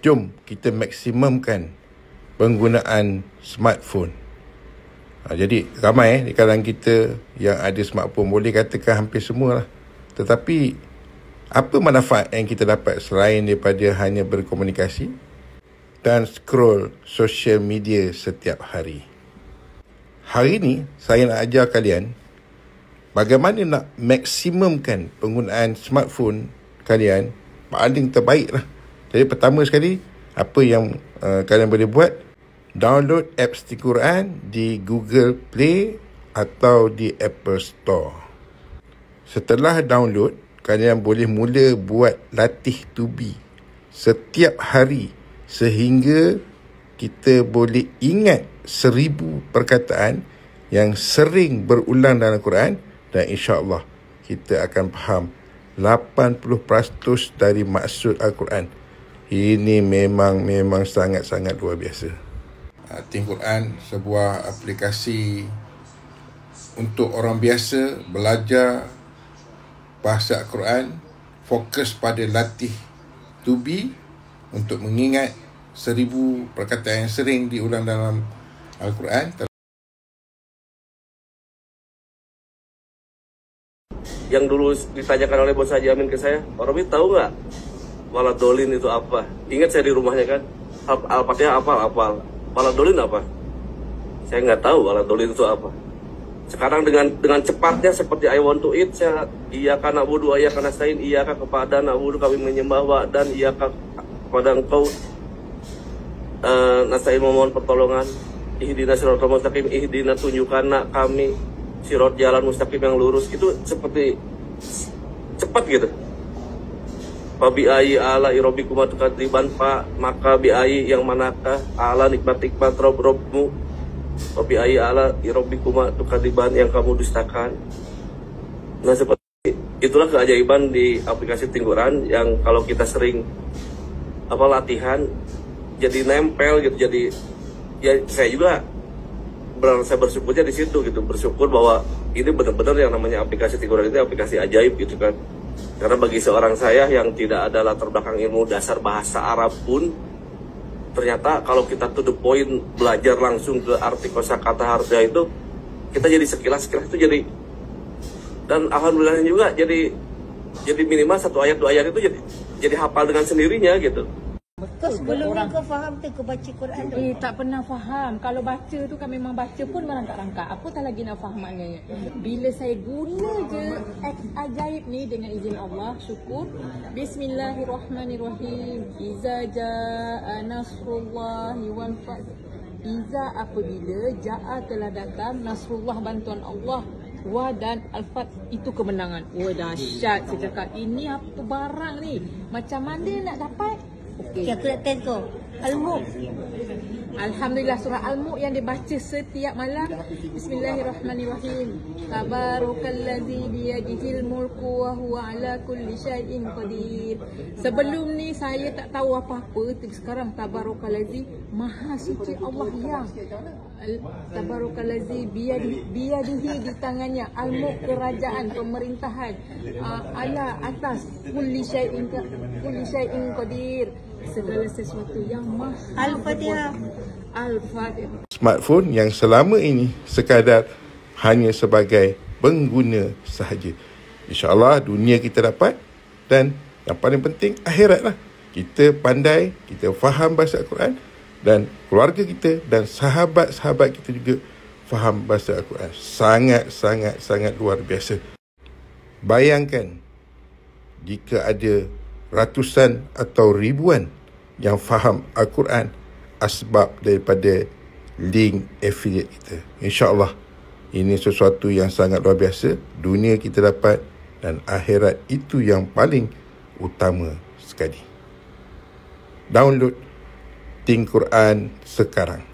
Jom kita maksimumkan penggunaan smartphone. Jadi ramai di kalangan kita yang ada smartphone, boleh katakan hampir semua lah. Tetapi apa manfaat yang kita dapat selain daripada hanya berkomunikasi dan scroll social media setiap hari? Hari ni saya nak ajar kalian bagaimana nak maksimumkan penggunaan smartphone kalian paling terbaik lah. Jadi pertama sekali, apa yang kalian boleh buat, download apps Quran di Google Play atau di Apple Store. Setelah download, kalian boleh mula buat latih tubi setiap hari sehingga kita boleh ingat 1000 perkataan yang sering berulang dalam Quran, dan insya-Allah kita akan faham 80% dari maksud Al-Quran. Ini memang sangat-sangat luar biasa. Think Quran sebuah aplikasi untuk orang biasa belajar bahasa Al-Quran, fokus pada latih tubi untuk mengingat 1000 perkataan yang sering diulang dalam Al-Quran. Yang dulu ditanyakan oleh Bos Haji Amin ke saya, Pak Robi tahu nggak waladolin itu apa? Ingat saya di rumahnya kan, Al-Fatihah hafal. Waladolin apa? Saya nggak tahu waladolin itu apa. Sekarang dengan cepatnya seperti I want to eat, saya iyyaka na'budu wa iyyaka nasta'in, iyyaka kepada na'budu kami menyembah, wa dan iyyaka kepada engkau nasta'in memohon pertolongan, ihdinas siratal mustaqim, ihdinas tunjukkan kami sirat jalan mustaqim yang lurus. Itu seperti cepat gitu. Fa bi ayyi ala rabbikum tukadziban, fa maka bi ayyi yang manakah ala nikmat Rabbmu, fa bi ayyi ala rabbikum tukadziban yang kamu dustakan. Nah, seperti itulah keajaiban di aplikasi Think Quran yang kalau kita sering latihan jadi nempel gitu. Jadi ya saya juga saya bersyukurnya di situ gitu, bersyukur bahwa ini benar-benar yang namanya aplikasi Think Quran itu aplikasi ajaib gitu kan. Karena bagi seorang saya yang tidak ada latar belakang ilmu dasar bahasa Arab pun, ternyata kalau kita to the point belajar langsung ke arti kosakata harja itu, kita jadi sekilas itu jadi, dan alhamdulillah juga jadi minimal 1 ayat 2 ayat itu jadi hafal dengan sendirinya gitu. Sebelum ni kau faham tu, kau baca Quran tu? Tak pernah faham. Kalau baca tu kan memang baca pun merangkak-rangkak. Apa tak lagi nak faham maknanya. Bila saya guna je apps ajaib ni dengan izin Allah, syukur. Bismillahirrahmanirrahim. Iza jaa nasrullahi wal fath. Iza apabila jaa telah datang nasrullah, bantuan Allah, wa dan al-fath itu kemenangan. Wah, dahsyat. Saya cakap ini apa barang ni? Macam mana nak dapat? Okay, aku nak test kau. Al-Mulk. Alhamdulillah, surah Al-Mulk yang dibaca setiap malam. Bismillahirrahmanirrahim. Tabarakalladzi biyadihil mulku wa huwa ala kulli syai'in qadir. Sebelum ni saya tak tahu apa-apa, tapi sekarang tabarakalladzi, maha suci Allah yang tabarakalladzi biyadihi di tangannya, Al-Mulk kerajaan, pemerintahan, ala atas kulli syai'in qadir, segala sesuatu yang maha. Al-Fatihah. Al-Fatihah. Smartphone yang selama ini sekadar hanya sebagai pengguna sahaja. InsyaAllah dunia kita dapat, dan yang paling penting akhirat lah. Kita pandai, kita faham bahasa Al-Quran, dan keluarga kita dan sahabat-sahabat kita juga faham bahasa Al-Quran. Sangat luar biasa. Bayangkan jika ada ratusan atau ribuan yang faham Al-Quran asbab daripada link affiliate kita. InsyaAllah ini sesuatu yang sangat luar biasa. Dunia kita dapat dan akhirat itu yang paling utama sekali. Download Think Quran sekarang.